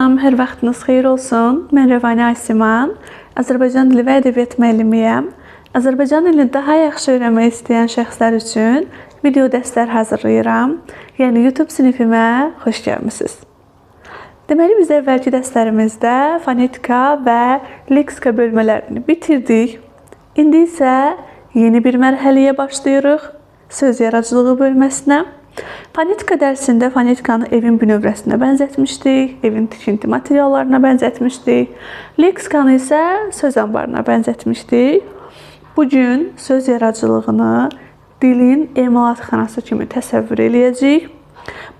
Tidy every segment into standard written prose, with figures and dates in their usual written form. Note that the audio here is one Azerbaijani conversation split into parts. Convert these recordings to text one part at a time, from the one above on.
Hər vaxtınız xeyir olsun. Mən Rəvani Aysiman. Azərbaycan dili və ədəbiyyat müəllimiyəm. Azərbaycan dilini daha yaxşı öyrənmək istəyən şəxslər üçün video dərslər hazırlayıram. Yəni YouTube sinifimə xoş gəlmisiniz. Deməli, biz əvvəlki dərslərimizdə fonetika və leksika bölmələrini bitirdik. İndi isə yeni bir mərhələyə başlayırıq. Söz yaradıcılığı bölməsinə. Fonetika dərsində fonetikanı evin bünövrəsinə bənzətmişdik, evin tikinti materiallarına bənzətmişdik. Leksikanı isə söz anbarına bənzətmişdik. Bugün söz yaradıcılığını dilin emalatxanası kimi təsəvvür eləyəcəyik.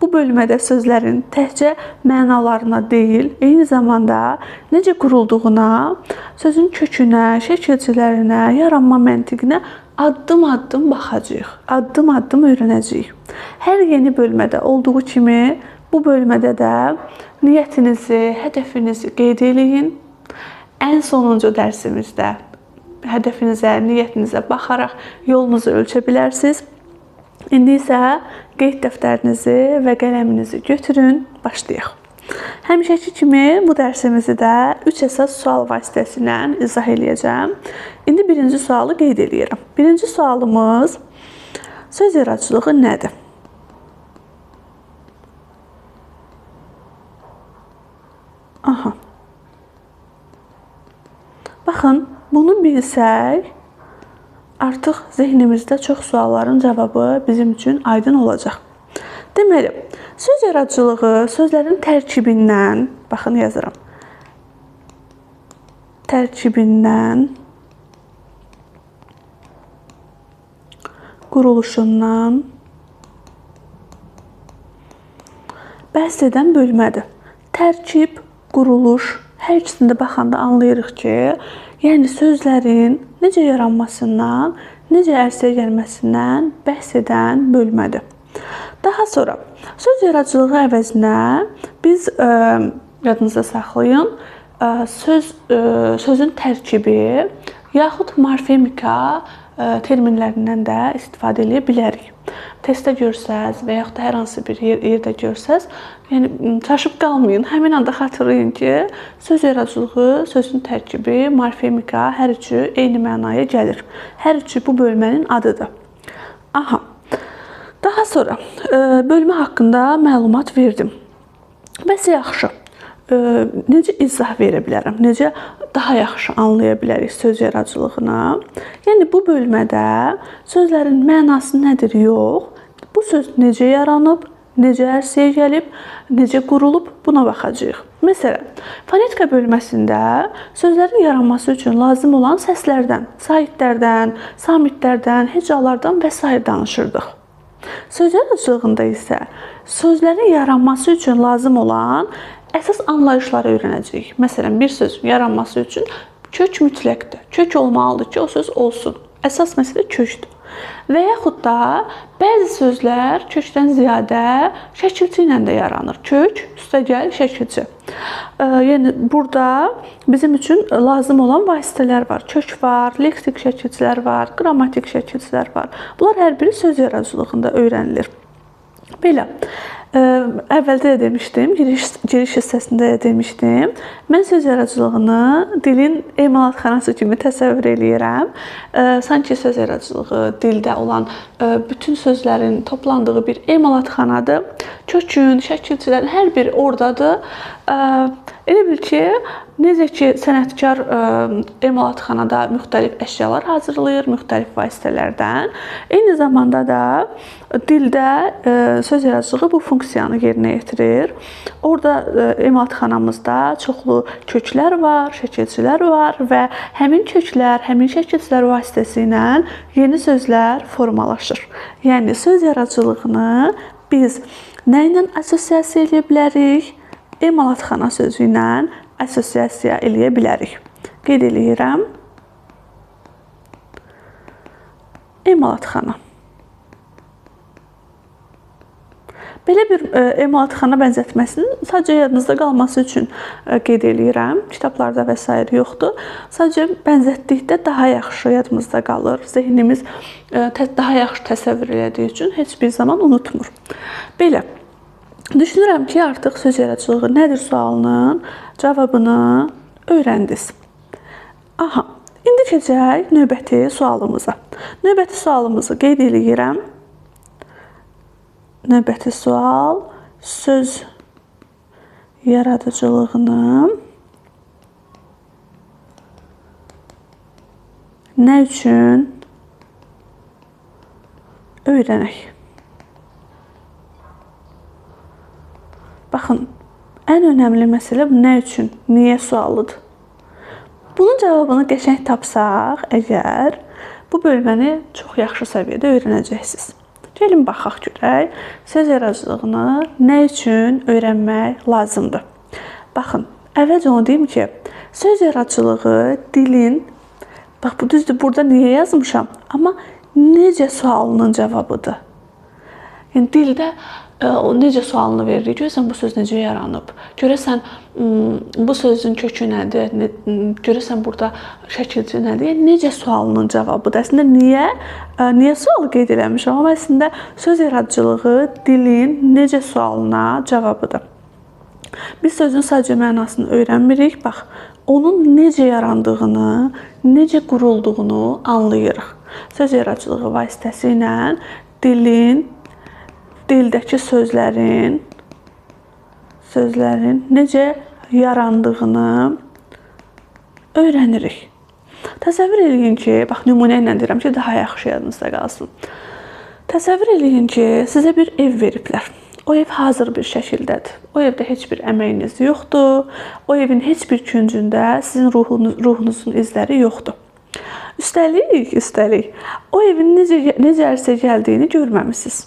Bu bölmədə sözlərin təkcə mənalarına deyil, eyni zamanda necə qurulduğuna, sözün kökünə, şəkilçilərinə, yaranma məntiqinə addım-addım baxacağıq, addım-addım öyrənəcəyik. Hər yeni bölmədə olduğu kimi bu bölmədə də niyyətinizi, hədəfinizi qeyd eləyin. Ən sonuncu dərsimizdə hədəfinizə, niyyətinizə baxaraq yolunuzu ölçə bilərsiniz. İndi isə qeyd dəftərinizi və qələminizi götürün, başlayaq. Həmişəki kimi bu dərsimizi də 3 əsas sual vasitəsilə izah eləyəcəm. İndi birinci sualı qeyd eləyirəm. Birinci sualımız söz yaradıcılığı nədir? Aha. Baxın, bunu bilsək, artıq zehnimizdə çox sualların cavabı bizim üçün aydın olacaq. Deməli, söz yaradıcılığı sözlərin tərkibindən, baxın yazıram, tərkibindən, quruluşundan bəhs edən bölmədir. Tərkib, quruluş, hər ikisində baxanda anlayırıq ki, yəni sözlərin necə yaranmasından, necə ərsəyə gəlməsindən bəhs edən bölmədir. Daha sonra, söz yaradıcılığı əvəzinə biz, yadınızda saxlayın, sözün tərkibi yaxud morfemika terminlərindən də istifadə edə bilərik. Testdə görsəz və yaxud da hər hansı bir yerdə görsəz, yəni çaşıb qalmayın. Həmin anda xatırlayın ki, söz yaradıcılığı, sözün tərkibi, morfemika hər üçü eyni mənaya gəlir. Hər üçü bu bölmənin adıdır. Aha. Daha sonra bölmə haqqında məlumat verdim. Bəs yaxşı, necə izah verə bilərəm? Necə daha yaxşı anlaya bilərik söz yaradıcılığını? Yəni bu bölmədə sözlərin mənası nədir yox, bu söz necə yaranıb, necə ərsəyə gəlib, necə qurulub, buna baxacağıq. Məsələn, fonetika bölməsində sözlərin yaranması üçün lazım olan səslərdən, saitlərdən, samitlərdən, hecalardan və s. danışırdıq. Söz yaradıcılığında isə sözlərin yaranması üçün lazım olan əsas anlayışları öyrənəcəyik. Məsələn, bir sözün yaranması üçün kök mütləqdir. Kök olmalıdır ki, o söz olsun. Əsas məsələ kökdür. Və yaxud da bəzi sözlər kökdən ziyadə şəkilçi ilə də yaranır. Kök, üstəgəl, şəkilçi. Yəni, burada bizim üçün lazım olan vasitələr var. Kök var, leksik şəkilçilər var, qrammatik şəkilçilər var. Bunlar hər biri söz yaradıcılığında öyrənilir. Belə, əvvəldə də demişdim, giriş hissəsində də demişdim. Mən söz yaradıcılığını dilin emalatxanası kimi təsəvvür eləyirəm. Sanki söz yaradıcılığı dildə olan bütün sözlərin toplandığı bir emalatxanadır. Kökün, şəkilçilərin hər biri oradadır. Elə bil ki, necə ki, sənətkar emalatxanada müxtəlif əşyalar hazırlayır, müxtəlif vasitələrdən. Eyni zamanda da dildə söz yaradıcılığı bu funksiyanı yerinə yetirir. Orada emalatxanamızda çoxlu köklər var, şəkilçilər var və həmin köklər, həmin şəkilçilər vasitəsilə yeni sözlər formalaşır. Yəni, söz yaradıcılığını biz nə ilə assosiasiya edə bilərik? Emalatxana sözü ilə assosiasiya eləyə bilərik. Qeyd eləyirəm. Emalatxana. Belə bir emalatxana bənzətməsinin sadəcə yadınızda qalması üçün qeyd eləyirəm. Kitablarda və s. yoxdur. Sadəcə bənzətdikdə daha yaxşı yadımızda qalır. Zehnimiz daha yaxşı təsəvvür elədiyi üçün heç bir zaman unutmur. Belə. Düşünürəm ki, artıq söz yaradıcılığı nədir sualının cavabını öyrəndiniz. Aha, indi keçək növbəti sualımıza. Növbəti sualımızı qeyd edirəm. Növbəti sual söz yaradıcılığını nə üçün öyrənək? Baxın, ən önəmli məsələ bu nə üçün, niyə sualıdır. Bunun cavabını qəşəng tapsaq, əgər bu bölməni çox yaxşı səviyyədə öyrənəcəksiniz. Gəlin baxaq görək, söz yaradıcılığını nə üçün öyrənmək lazımdır. Baxın, əvvəlcə onu deyim ki, söz yaradıcılığı dilin, bax bu düzdür, burada niyə yazmışam, amma necə sualının cavabıdır. Yəni dildə o necə sualını veririk, görəsən bu söz necə yaranıb, görəsən bu sözün kökü nədir, görəsən burada şəkilçi nədir, yəni necə sualının cavabıdır. Əslində niyə sualı qeyd eləmişəm, amma əslində söz yaradıcılığı dilin necə sualına cavabıdır. Biz sözün sadəcə mənasını öyrənmirik, bax, onun necə yarandığını, necə qurulduğunu anlayırıq. Söz yaradıcılığı vasitəsilə dildəki sözlərin necə yarandığını öyrənirik. Təsəvvür eləyin ki, bax nümunə ilə deyirəm ki, daha yaxşı yadınızda qalsın. Təsəvvür eləyin ki, sizə bir ev veriblər. O ev hazır bir şəkildədir. O evdə heç bir əməyiniz yoxdur. O evin heç bir küncündə sizin ruhunuzun izləri yoxdur. Üstəlik, o evin necə ərsə gəldiyini görməmisiniz.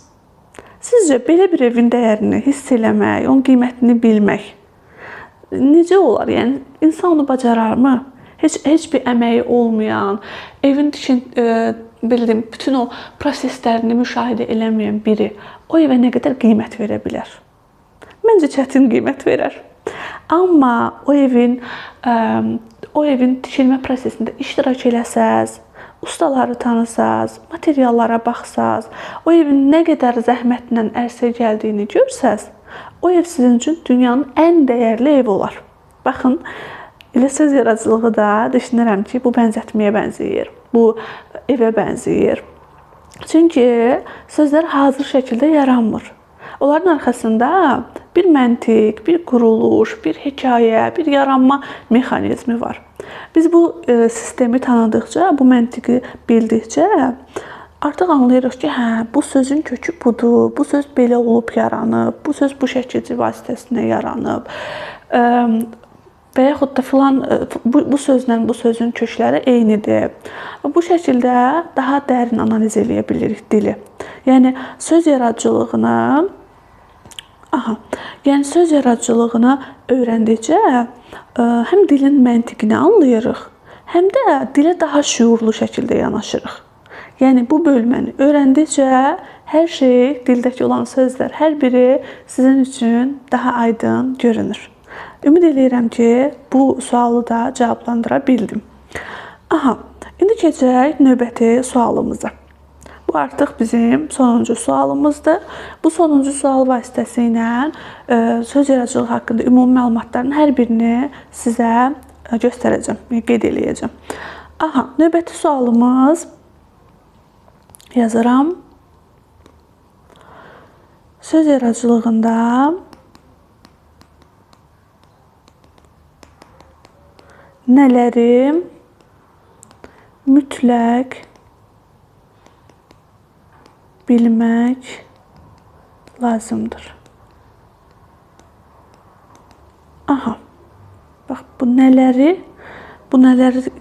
Sizcə belə bir evin dəyərini hiss eləmək, onun qiymətini bilmək necə olar? Yəni insan onu bacararmı? Heç bir əməyi olmayan, evin bütün o proseslərini müşahidə eləməyən biri o evə nə qədər qiymət verə bilər? Məncə çətin qiymət verər. Amma o evin tikilmə prosesində iştirak eləsəz, ustaları tanısaz, materiallara baxsaz, o evin nə qədər zəhmətlə ərsə gəldiyini görsəz, o ev sizin üçün dünyanın ən dəyərli evi olar. Baxın, elə söz yaradıcılığı da düşünürəm ki, bu bənzətməyə bənzəyir, bu evə bənzəyir. Çünki sözlər hazır şəkildə yaranmır. Onların arxasında bir məntiq, bir quruluş, bir hekayə, bir yaranma mexanizmi var. Biz bu sistemi tanıdıqca, bu məntiqi bildikcə artıq anlayırıq ki, bu sözün kökü budur, bu söz belə olub yaranıb, bu söz bu şəkilci vasitəsilə yaranıb və yaxud da bu sözlə bu sözün kökləri eynidir. Bu şəkildə daha dərin analiz edə bilirik dili. Yəni söz yaradıcılığını öyrəndikcə həm dilin məntiqini anlayırıq, həm də dilə daha şüurlu şəkildə yanaşırıq. Yəni bu bölməni öyrəndikcə hər şey, dildəki olan sözlər, hər biri sizin üçün daha aydın görünür. Ümid edirəm ki, bu sualı da cavablandıra bildim. İndi keçək növbəti sualımıza. Bu artıq bizim sonuncu sualımızdır. Bu sonuncu sual vasitəsilə söz yaradıcılığı haqqında ümumi məlumatların hər birini sizə göstərəcəm, qeyd eləyəcəm. Növbəti sualımız yazıram. Söz yaradıcılığında nələri mütləq bilmək lazımdır? Bax, bu nələri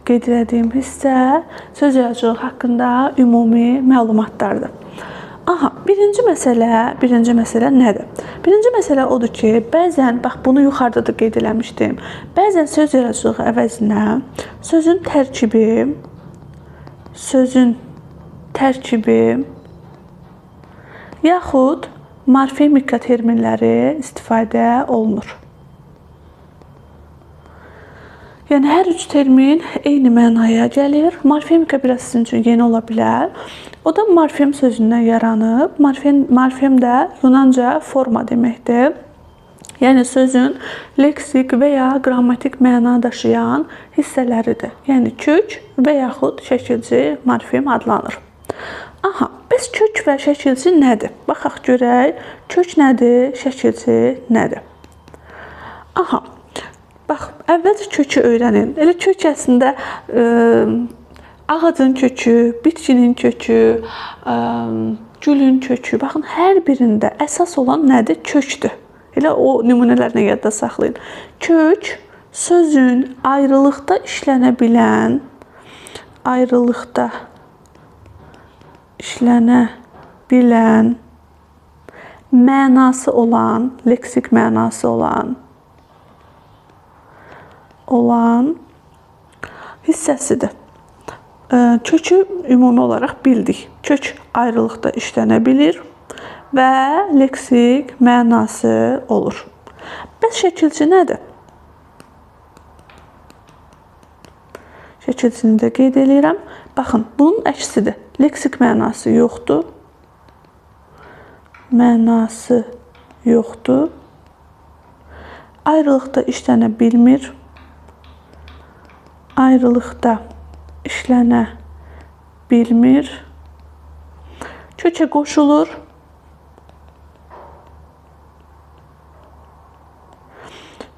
qeyd etdiyim hissə söz yaradıcılığı haqqında ümumi məlumatlardır. Birinci məsələ nədir? Birinci məsələ odur ki, bəzən, bax bunu yuxarıda da qeyd eləmişdim, bəzən söz yaradıcılığı əvəzinə sözün tərkibi yaxud morfemika terminləri istifadə olunur. Yəni hər üç termin eyni mənaya gəlir. Morfemika biraz sizin üçün yeni ola bilər. O da morfem sözündən yaranıb. Morfem də Yunanca forma deməkdir. Yəni sözün leksik və ya qrammatik məna daşıyan hissələridir. Yəni kök və yaxud şəkilci morfem adlanır. Aha, bəs kök və şəkilci nədir? Baxaq görək, kök nədir, şəkilci nədir? Aha, bax, əvvəlcə kökü öyrənin. Elə kök əslində ağacın kökü, bitkinin kökü, gülün kökü. Baxın, hər birində əsas olan nədir? Kökdür. Elə o nümunələrlə yadda saxlayın. Kök sözün ayrılıqda işlənə bilən mənası olan, leksik mənası olan hissəsidir. Kökü ümumi olaraq bildik. Kök ayrılıqda işlənə bilir və leksik mənası olur. Bəs şəkilci nədir? Şəkilcini də qeyd edirəm. Baxın, bunun əksidir. Leksik mənası yoxdur. Ayrılıqda işlənə bilmir. Kökə qoşulur.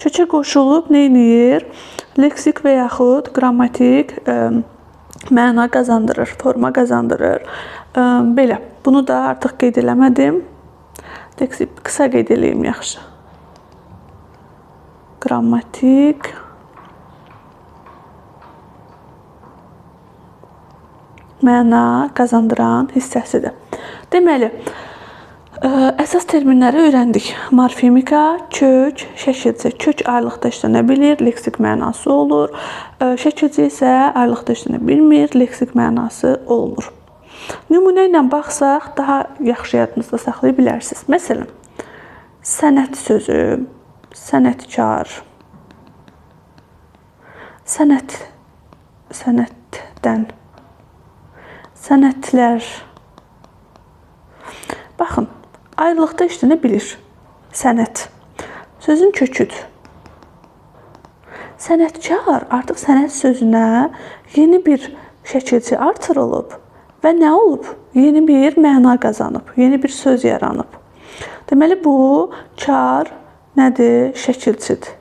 Kökə qoşulub neyniyir? Leksik və yaxud qrammatik məna qazandırır, forma qazandırır. Belə, bunu da artıq qeyd eləmədim. Qısa qeyd eləyim yaxşı. Qrammatik məna qazandıran hissəsidir. Deməli, əsas terminləri öyrəndik. Morfemika, kök, şəkilci. Kök ayrılıqda işlənə bilir, leksik mənası olur. Şəkilci isə ayrılıqda işlənə bilmir, leksik mənası olmur. Nümunə ilə baxsaq, daha yaxşı yadınızda saxlaya bilərsiniz. Məsələn, sənət sözü, sənətkar, sənətdən, sənətlər. Baxın, ayrılıqda işlənə bilir. Sənət sözün köküdür. Sənətkar artıq sənət sözünə yeni bir şəkilci artırılıb və nə olub? Yeni bir məna qazanıb, yeni bir söz yaranıb. Deməli, bu kar nədir? Şəkilcidir.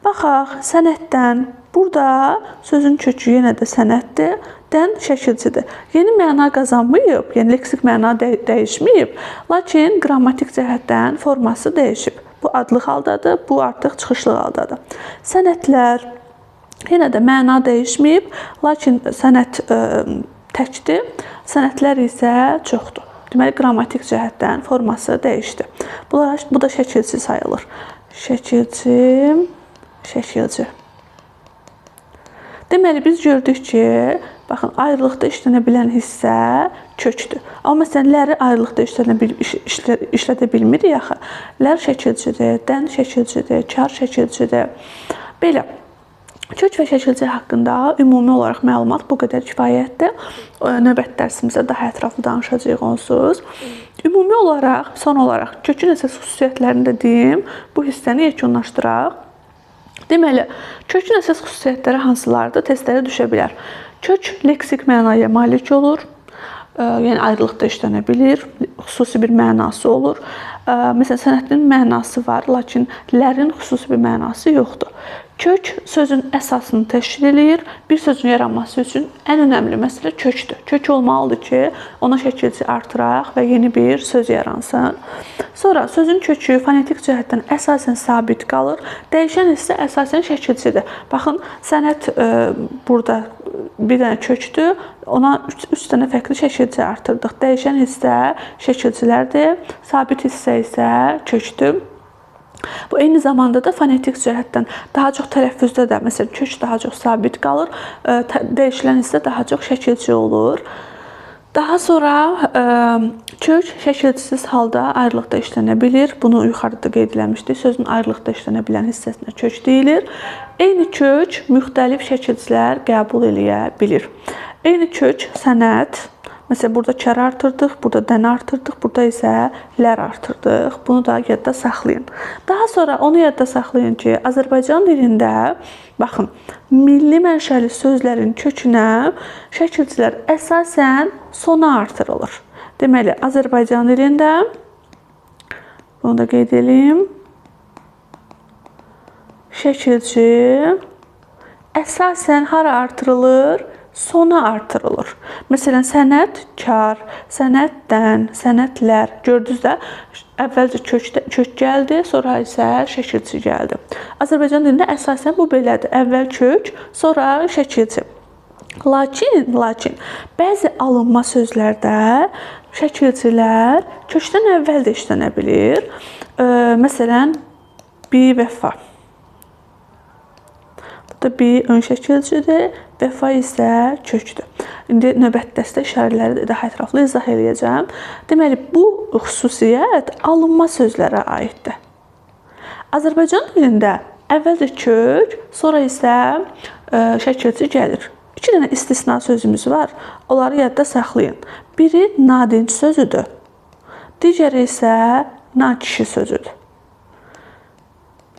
Baxaq, sənətdən. Burada sözün kökü yenə də sənətdir. Dən şəkilcidir. Yeni məna qazanmayıb, yəni leksik məna dəyişməyib, lakin qrammatik cəhətdən forması dəyişib. Bu adlıq haldadır, bu artıq çıxışlıq haldadır. Sənətlər yenə də məna dəyişməyib, lakin sənət təkdir, sənətlər isə çoxdur. Deməli, qrammatik cəhətdən forması dəyişdi. Bu da şəkilci sayılır. Şəkilci. Deməli, biz gördük ki, baxın, ayrılıqda işlənə bilən hissə kökdür. Amma məsələn, ləri ayrılıqda işlədə bilmirik axı. Lər şəkilcidir, dən şəkilcidir, kar şəkilcidir. Belə, kök və şəkilci haqqında ümumi olaraq məlumat bu qədər kifayətdir. Növbəti dərsimizdə daha ətraflı danışacağıq onsuz. Ümumi olaraq, son olaraq kökün əsas xüsusiyyətlərini də deyim, bu hissəni yekunlaşdıraq. Deməli, kökün əsas xüsusiyyətləri hansılardır? Testlərə düşə bilər. Kök leksik mənaya malik olur. Yəni, ayrılıqda işlənə bilir. Xüsusi bir mənası olur. Məsələn, sənətin mənası var, lakin lərin xüsusi bir mənası yoxdur. Kök sözün əsasını təşkil edir. Bir sözün yaranması üçün ən önəmli məsələ kökdür. Kök olmalıdır ki, ona şəkilci artıraq və yeni bir söz yaransın. Sonra sözün kökü fonetik cəhətdən əsasən sabit qalır. Dəyişən isə əsasən şəkilcidir. Baxın, sənət burada bir dənə kökdür. Ona 3 dənə fərqli şəkilci artırdıq. Dəyişən hissə şəkilcilərdir. Sabit hissə isə kökdür. Bu eyni zamanda da fonetik cəhətdən daha çox tələffüzdə də, məsələn, kök daha çox sabit qalır, dəyişilən hissə daha çox şəkilci olur. Daha sonra kök şəkilsiz halda ayrılıqda işlənə bilir. Bunu yuxarıda qeyd eləmişdik. Sözün ayrılıqda işlənə bilən hissəsinə kök deyilir. Eyni kök müxtəlif şəkilçilər qəbul eləyə bilir. Eyni kök sənəd, məsələn burada kər artırdıq, burada dən artırdıq, burada isə lər artırdıq. Bunu da yadda saxlayın. Daha sonra onu yadda saxlayın ki, Azərbaycan dilində baxın, milli mənşəli sözlərin kökünə şəkilçilər əsasən sona artırılır. Deməli, Azərbaycan dilində, bunu da qeyd edeyim, şəkilçi əsasən hara artırılır? Sona artırılır. Məsələn, sənəd kar, sənəddən, sənədlər. Gördünüz də, əvvəlcə kök gəldi, sonra isə şəkilçi gəldi. Azərbaycan dilində əsasən bu belədir. Əvvəl kök, sonra şəkilçi. Lakin bəzi alınma sözlərdə şəkilçilər kökdən əvvəl də işlənə bilir. Məsələn, bi-vəfa. Burada bi ön şəkilçidir, vəfa isə kökdür. İndi növbəti dəstə işarələri daha ətraflı izah edəcəm. Deməli, bu xüsusiyyət alınma sözlərə aiddir. Azərbaycan dilində əvvəlcə kök, sonra isə şəkilçi gəlir. 2 dənə istisna sözümüz var. Onları yadda saxlayın. Biri nadinc sözüdür. Digəri isə nakişi sözüdür.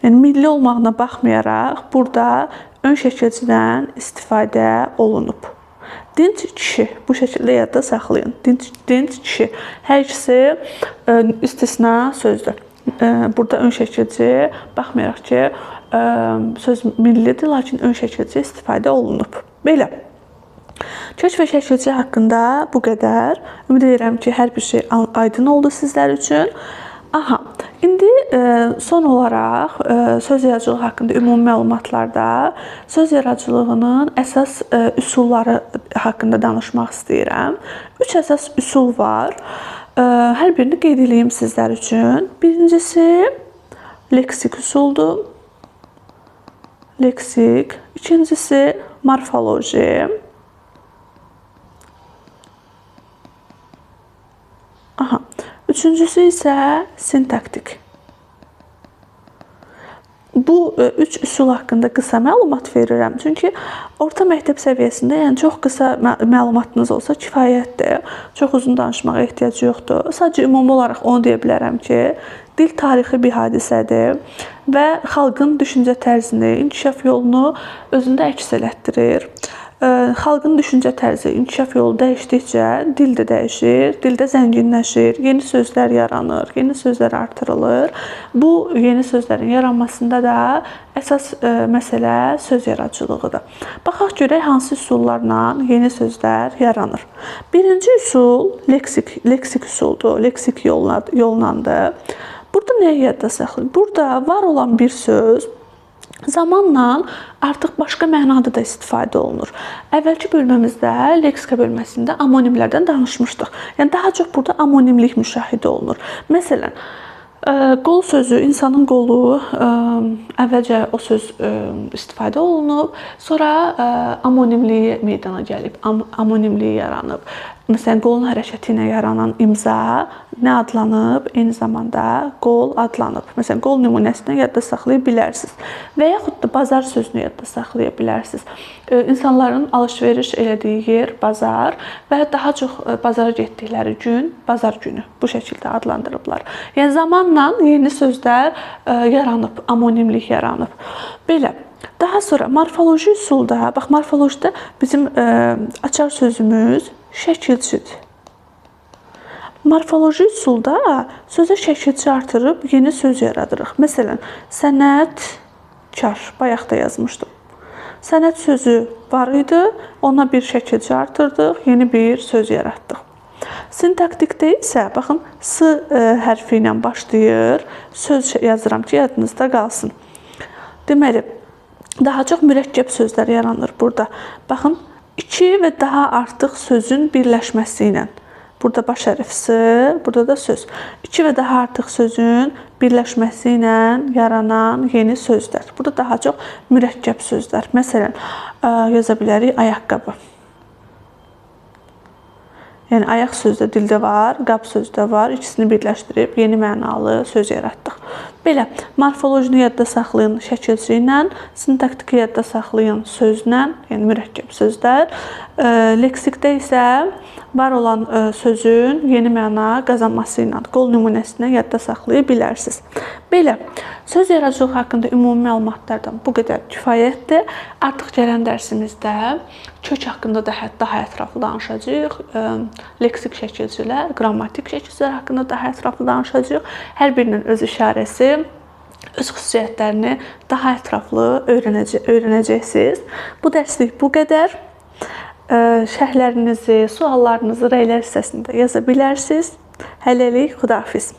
Yəni, milli olmağına baxmayaraq, burada ön şəkilçidən istifadə olunub. Dinc kişi, bu şəkildə yadda saxlayın. Dinc kişi, hər ikisi istisna sözdür. Burada ön şəkilçi, baxmayaraq ki, söz millidir, lakin ön şəkilçi istifadə olunub. Belə. Kök və şəkilçi haqqında bu qədər. Ümid edirəm ki, hər bir şey aydın oldu sizlər üçün. Aha, indi son olaraq söz yaradıcılığı haqqında ümumi məlumatlarda söz yaradıcılığının əsas üsulları haqqında danışmaq istəyirəm. 3 əsas üsul var. Hər birini qeyd edeyim sizlər üçün. Birincisi leksik üsuldur. Leksik. İkincisi morfoloji. Aha. Üçüncüsü isə sintaktik. Bu 3 üsul haqqında qısa məlumat verirəm. Çünki orta məktəb səviyyəsində yəni çox qısa məlumatınız olsa kifayətdir. Çox uzun danışmağa ehtiyac yoxdur. Sadəcə ümumi olaraq onu deyə bilərəm ki, dil tarixi bir hadisədir və xalqın düşüncə tərzini, inkişaf yolunu özündə əks elətdirir. Xalqın düşüncə tərzi, inkişaf yolu dəyişdikcə dil də dəyişir, dildə zənginləşir, yeni sözlər yaranır, yeni sözlər artırılır. Bu yeni sözlərin yaranmasında da əsas məsələ söz yaradıcılığıdır. Baxaq görək hansı üsullarla yeni sözlər yaranır. Birinci üsul leksik üsuldur, leksik yollandır. Burada nəyə yadda saxlayın? Burada var olan bir söz zamanla artıq başqa mənada da istifadə olunur. Əvvəlki bölməmizdə, leksika bölməsində amonimlərdən danışmışdıq. Yəni, daha çox burada amonimlik müşahidə olunur. Məsələn, qol sözü, insanın qolu, əvvəlcə o söz istifadə olunub, sonra amonimliyi meydana gəlib, amonimliyi yaranıb. Məsələn, qolun hərəkəti ilə yaranan imza nə adlanıb? Eyni zamanda qol adlanıb. Məsələn, qol nümunəsini yadda saxlaya bilərsiniz. Və yaxud da bazar sözünü yadda saxlaya bilərsiniz. İnsanların alış-veriş elədiyi yer bazar və daha çox bazara getdikləri gün bazar günü. Bu şəkildə adlandırıblar. Yəni, zamanla yeni sözlər yaranıb, amonimlik yaranıb. Belə. Daha sonra morfoloji üsulda, bax, morfolojide bizim açar sözümüz şəkilçidir. Morfoloji üsulda sözə şəkilçi artırıb yeni söz yaradırıq. Məsələn, sənətkar, bayaq da yazmışdım. Sənət sözü var idi, ona bir şəkilçi artırdıq, yeni bir söz yaratdıq. Sintaktikdə isə, baxın, s hərfi ilə başlayır, söz yazıram ki, yadınızda qalsın. Deməli, daha çox mürəkkəb sözlər yaranır burada. Baxın, 2 və daha artıq sözün birləşməsi ilə. Burada baş hərf S, burada da söz. 2 və daha artıq sözün birləşməsi ilə yaranan yeni sözlər. Burada daha çox mürəkkəb sözlər. Məsələn, yaza bilərik ayaqqabı. Yəni ayaq sözü də dildə var, qap sözü də var. İkisini birləşdirib yeni mənalı söz yaratdıq. Belə, morfolojini yadda saxlayın şəkilçi ilə, sintaktiki yadda saxlayın sözlə, yəni mürəkkəb sözlər. Leksikdə isə var olan sözün yeni məna qazanması ilə, qol nümunəsindən yadda saxlaya bilərsiniz. Belə, söz yaradıcılığı haqqında ümumi məlumatlardan bu qədər kifayətdir. Artıq gələn dərsimizdə kök haqqında daha ətraflı danışacağıq. Leksik şəkilcilər, qrammatik şəkilcilər haqqında daha ətraflı danışacağıq. Hər birinin öz işarəsi, öz xüsusiyyətlərini daha ətraflı öyrənəcəksiniz. Bu dərslik bu qədər. Şərhlərinizi, suallarınızı rəylər hissəsində yaza bilərsiniz. Hələlik, xudahafiz.